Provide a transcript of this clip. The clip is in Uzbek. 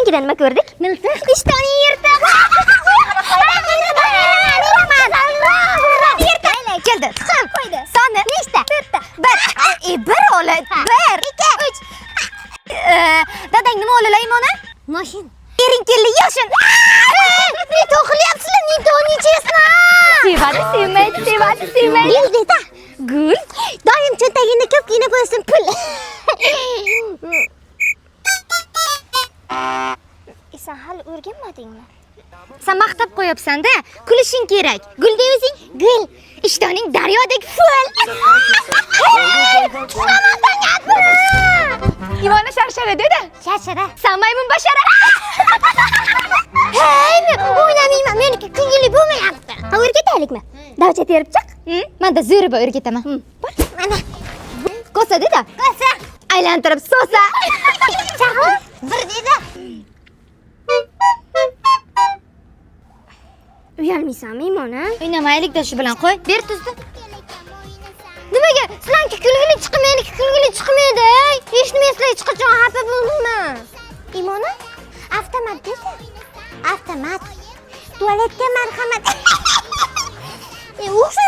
Birinchidan nima ko'rdik? Miltiq. Ishtoning yirtiq. Keldi. Chiqib qo'ydi. Soni nechta? 4ta. 1. 1 o'la. 1, 2, 3. Dadang nima o'lala Imona? Mashin. Ering keldi yoshin. Ne to'qilyapsizlar, ne to'niychasizlar? Sevadi. Gul dedi. Gul. Doim cho'ntagingda ko'pgina bo'lsin pul. Sen hali o'rganmadingmi? Sen maqtab qo'yapsan-da, kulishing kerak. Gul deyozing? Gul. Ishtoning daryodagi ful. Tushiramandan gapira. Ivona sharshara dedi. Sharshara. Sen maymun bashara. Hey, men o'ynamayman. Meniki ko'ngilli bo'lmayapti. O'rgataylikmi? Davcha terib chiq. Menda zo'riba o'rgataman. Bor, mana. Kosa dedi. Kosa. Aylantirib so'sa. Chaqir. Bir dedi. Uyalmaysanmi, Imona? O'ynamaylik-da shu bilan qo'y. Ber tuzni. Nimaga? Sizlarniki kulgili chiqib, meniki kulgili chiqmaydi. Eshitmaysizlar hech qachon xafa bo'ldingmi? Imona, avtomat dedi. Avtomat. Tualetga marhamat. O'xsha